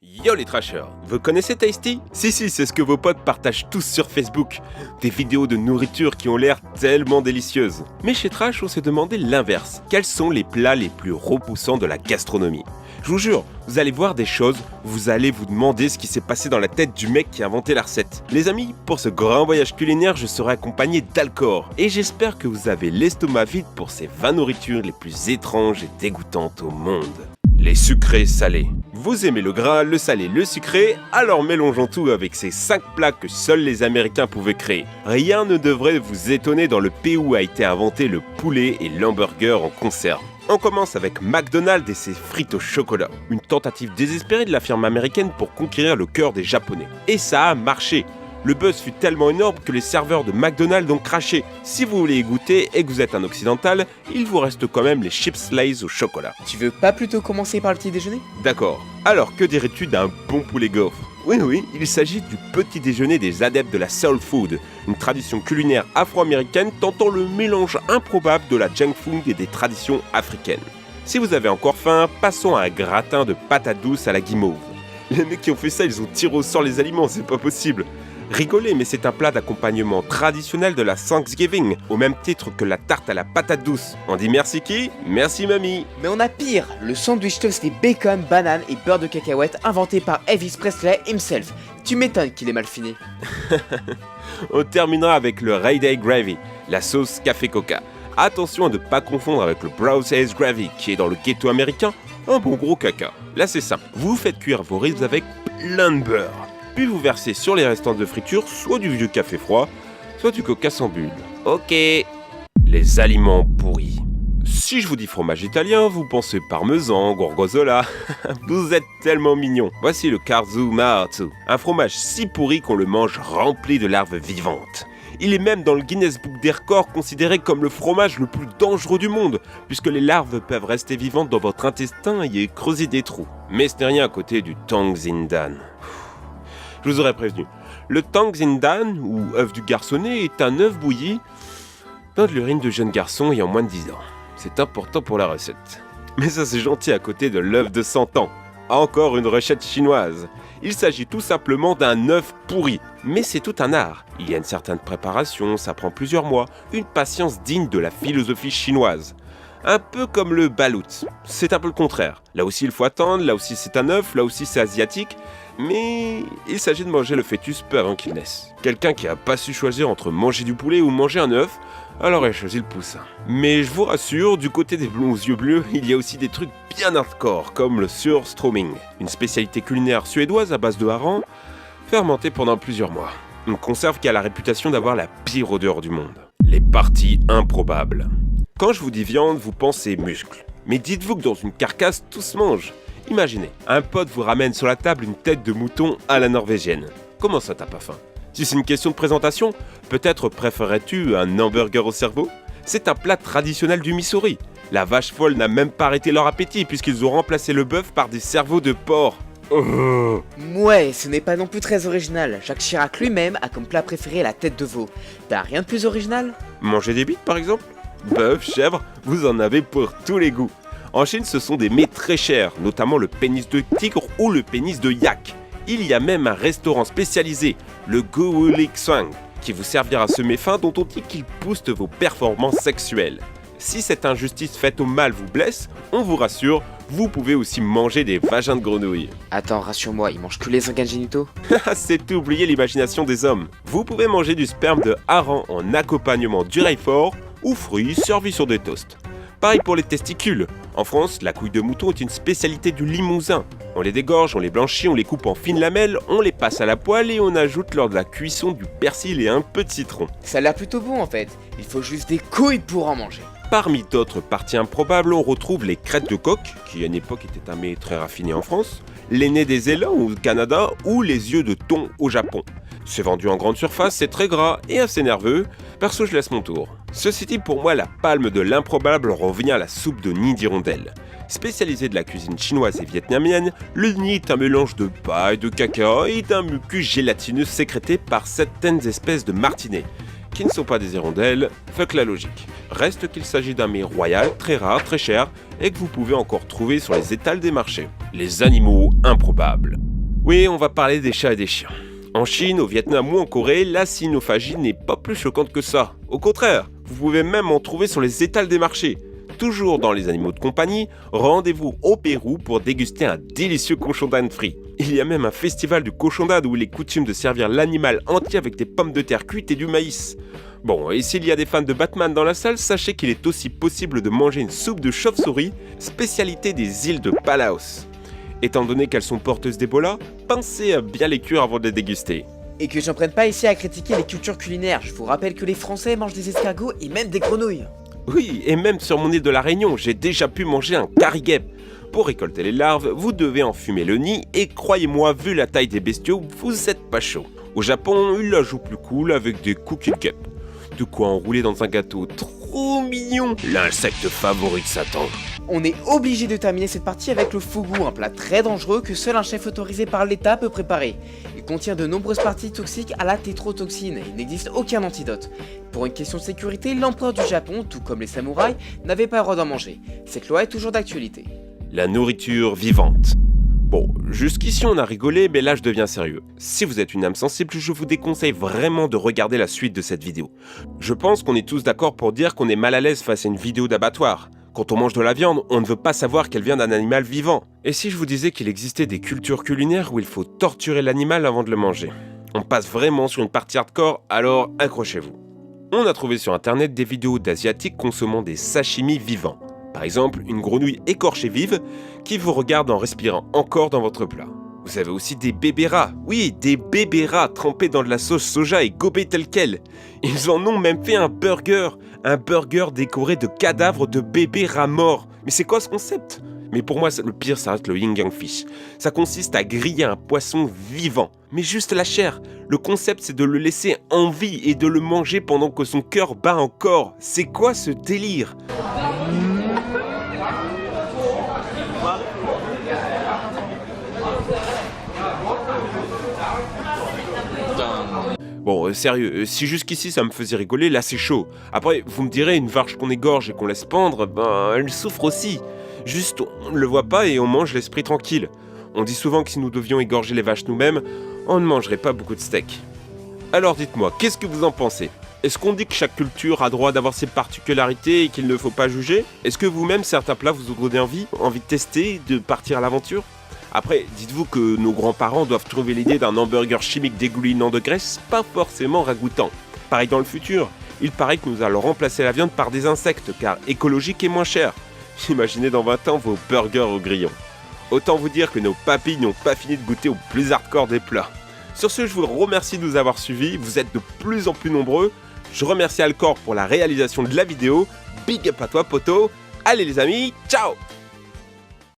Yo les trashers, vous connaissez Tasty? Si, c'est ce que vos potes partagent tous sur Facebook. Des vidéos de nourriture qui ont l'air tellement délicieuses. Mais chez Trash, on s'est demandé l'inverse. Quels sont les plats les plus repoussants de la gastronomie? Je vous jure, vous allez voir des choses, vous allez vous demander ce qui s'est passé dans la tête du mec qui a inventé la recette. Les amis, pour ce grand voyage culinaire, je serai accompagné d'Alcor. Et j'espère que vous avez l'estomac vide pour ces 20 nourritures les plus étranges et dégoûtantes au monde. Les sucrés salés. Vous aimez le gras, le salé, le sucré, alors mélangeons tout avec ces 5 plats que seuls les Américains pouvaient créer. Rien ne devrait vous étonner dans le pays où a été inventé le poulet et l'hamburger en conserve. On commence avec McDonald's et ses frites au chocolat. Une tentative désespérée de la firme américaine pour conquérir le cœur des Japonais. Et ça a marché. Le buzz fut tellement énorme que les serveurs de McDonald's ont craché. Si vous voulez y goûter et que vous êtes un occidental, il vous reste quand même les chips Lay's au chocolat. Tu veux pas plutôt commencer par le petit déjeuner? D'accord. Alors, que dirais-tu d'un bon poulet gaufre? Oui, il s'agit du petit déjeuner des adeptes de la soul food, une tradition culinaire afro-américaine tentant le mélange improbable de la junk food et des traditions africaines. Si vous avez encore faim, passons à un gratin de patates douces à la guimauve. Les mecs qui ont fait ça, ils ont tiré au sort les aliments, c'est pas possible. Rigolez, mais c'est un plat d'accompagnement traditionnel de la Thanksgiving, au même titre que la tarte à la patate douce. On dit merci qui? Merci mamie. Mais on a pire, le sandwich toasté bacon, banane et beurre de cacahuète inventé par Elvis Presley himself. Tu m'étonnes qu'il est mal fini. On terminera avec le Rayday Gravy, la sauce café coca. Attention à ne pas confondre avec le Brown Haze Gravy, qui est dans le ghetto américain, un bon gros caca. Là c'est simple, vous faites cuire vos ribs avec plein de beurre. Puis vous versez sur les restants de friture soit du vieux café froid, soit du coca sans bulle. Ok. Les aliments pourris. Si je vous dis fromage italien, vous pensez parmesan, gorgonzola. Vous êtes tellement mignon. Voici le Carzu Marzu, un fromage si pourri qu'on le mange rempli de larves vivantes. Il est même dans le Guinness Book des records considéré comme le fromage le plus dangereux du monde, puisque les larves peuvent rester vivantes dans votre intestin et y creuser des trous. Mais ce n'est rien à côté du Tang Zindan. Je vous aurais prévenu. Le Tang Zindan, ou œuf du garçonnet, est un œuf bouilli dans de l'urine de jeunes garçons ayant moins de 10 ans. C'est important pour la recette. Mais ça c'est gentil à côté de l'œuf de 100 ans. Encore une recette chinoise. Il s'agit tout simplement d'un œuf pourri. Mais c'est tout un art. Il y a une certaine préparation, ça prend plusieurs mois. Une patience digne de la philosophie chinoise. Un peu comme le balout. C'est un peu le contraire. Là aussi il faut attendre, là aussi c'est un œuf, là aussi c'est asiatique. Mais il s'agit de manger le fœtus peu avant qu'il naisse. Quelqu'un qui a pas su choisir entre manger du poulet ou manger un œuf, alors il a choisi le poussin. Mais je vous rassure, du côté des blonds aux yeux bleus, il y a aussi des trucs bien hardcore, comme le surströmming, une spécialité culinaire suédoise à base de hareng, fermentée pendant plusieurs mois. Une conserve qui a la réputation d'avoir la pire odeur du monde. Les parties improbables. Quand je vous dis viande, vous pensez muscles. Mais dites-vous que dans une carcasse, tout se mange. Imaginez, un pote vous ramène sur la table une tête de mouton à la norvégienne. Comment ça t'as pas faim? Si c'est une question de présentation, peut-être préférerais-tu un hamburger au cerveau? C'est un plat traditionnel du Missouri. La vache folle n'a même pas arrêté leur appétit puisqu'ils ont remplacé le bœuf par des cerveaux de porc. Ouais, ce n'est pas non plus très original. Jacques Chirac lui-même a comme plat préféré la tête de veau. T'as rien de plus original? Manger des bites par exemple? Bœuf, chèvre, vous en avez pour tous les goûts. En Chine, ce sont des mets très chers, notamment le pénis de tigre ou le pénis de yak. Il y a même un restaurant spécialisé, le Guoliksuang, qui vous servira ce mets fin dont on dit qu'il booste vos performances sexuelles. Si cette injustice faite au mâle vous blesse, on vous rassure, vous pouvez aussi manger des vagins de grenouille. Attends, rassure-moi, il mange que les organes génitaux? C'est oublier l'imagination des hommes. Vous pouvez manger du sperme de hareng en accompagnement du Roquefort ou fruits servis sur des toasts. Pareil pour les testicules. En France, la couille de mouton est une spécialité du Limousin. On les dégorge, on les blanchit, on les coupe en fines lamelles, on les passe à la poêle et on ajoute lors de la cuisson du persil et un peu de citron. Ça a l'air plutôt bon en fait. Il faut juste des couilles pour en manger. Parmi d'autres parties improbables, on retrouve les crêtes de coq, qui à une époque étaient un mets très raffiné en France, les nez des élans au Canada ou les yeux de thon au Japon. C'est vendu en grande surface, c'est très gras et assez nerveux. Perso, je laisse mon tour. Ceci dit, pour moi, la palme de l'improbable revient à la soupe de nid d'hirondelle. Spécialisée de la cuisine chinoise et vietnamienne, le nid est un mélange de paille, de caca et d'un mucus gélatineux sécrété par certaines espèces de martinets, qui ne sont pas des hirondelles, fuck la logique. Reste qu'il s'agit d'un mets royal, très rare, très cher, et que vous pouvez encore trouver sur les étals des marchés. Les animaux improbables. Oui, on va parler des chats et des chiens. En Chine, au Vietnam ou en Corée, la cynophagie n'est pas plus choquante que ça. Au contraire, vous pouvez même en trouver sur les étals des marchés. Toujours dans les animaux de compagnie, rendez-vous au Pérou pour déguster un délicieux cochon d'Inde frit. Il y a même un festival du cochon d'Inde où il est coutume de servir l'animal entier avec des pommes de terre cuites et du maïs. Bon, et s'il y a des fans de Batman dans la salle, sachez qu'il est aussi possible de manger une soupe de chauve-souris, spécialité des îles de Palaos. Étant donné qu'elles sont porteuses d'Ebola, pensez à bien les cuire avant de les déguster. Et que j'en prenne pas ici à critiquer les cultures culinaires, je vous rappelle que les Français mangent des escargots et même des grenouilles. Oui, et même sur mon île de la Réunion, j'ai déjà pu manger un cariguep. Pour récolter les larves, vous devez enfumer le nid et croyez-moi, vu la taille des bestiaux, vous êtes pas chaud. Au Japon, ils la jouent plus cool avec des cookie guêpes. De quoi enrouler dans un gâteau trop mignon. L'insecte favori de Satan. On est obligé de terminer cette partie avec le fougou, un plat très dangereux que seul un chef autorisé par l'État peut préparer. Il contient de nombreuses parties toxiques à la tétrotoxine et il n'existe aucun antidote. Pour une question de sécurité, l'empereur du Japon, tout comme les samouraïs, n'avait pas le droit d'en manger. Cette loi est toujours d'actualité. La nourriture vivante. Bon, jusqu'ici on a rigolé, mais là je deviens sérieux. Si vous êtes une âme sensible, je vous déconseille vraiment de regarder la suite de cette vidéo. Je pense qu'on est tous d'accord pour dire qu'on est mal à l'aise face à une vidéo d'abattoir. Quand on mange de la viande, on ne veut pas savoir qu'elle vient d'un animal vivant. Et si je vous disais qu'il existait des cultures culinaires où il faut torturer l'animal avant de le manger? On passe vraiment sur une partie hardcore, alors accrochez-vous. On a trouvé sur internet des vidéos d'asiatiques consommant des sashimi vivants. Par exemple, une grenouille écorchée vive qui vous regarde en respirant encore dans votre plat. Vous avez aussi des bébés rats. Oui, des bébés rats trempés dans de la sauce soja et gobés tel quel. Ils en ont même fait un burger décoré de cadavres de bébés rats morts. Mais c'est quoi ce concept? Mais pour moi, le pire, ça reste le yin yang fish. Ça consiste à griller un poisson vivant, mais juste la chair. Le concept, c'est de le laisser en vie et de le manger pendant que son cœur bat encore. C'est quoi ce délire? Bon, sérieux, si jusqu'ici ça me faisait rigoler, là c'est chaud. Après, vous me direz, une vache qu'on égorge et qu'on laisse pendre, ben elle souffre aussi. Juste, on ne le voit pas et on mange l'esprit tranquille. On dit souvent que si nous devions égorger les vaches nous-mêmes, on ne mangerait pas beaucoup de steak. Alors dites-moi, qu'est-ce que vous en pensez? Est-ce qu'on dit que chaque culture a droit d'avoir ses particularités et qu'il ne faut pas juger? Est-ce que vous-même, certains plats vous ont donné envie de tester, de partir à l'aventure? Après, dites-vous que nos grands-parents doivent trouver l'idée d'un hamburger chimique dégoulinant de graisse pas forcément ragoûtant. Pareil dans le futur, il paraît que nous allons remplacer la viande par des insectes car écologique et moins cher. Imaginez dans 20 ans vos burgers au grillon. Autant vous dire que nos papilles n'ont pas fini de goûter au plus hardcore des plats. Sur ce, je vous remercie de nous avoir suivis, vous êtes de plus en plus nombreux. Je remercie Alcor pour la réalisation de la vidéo. Big up à toi poto. Allez les amis, ciao!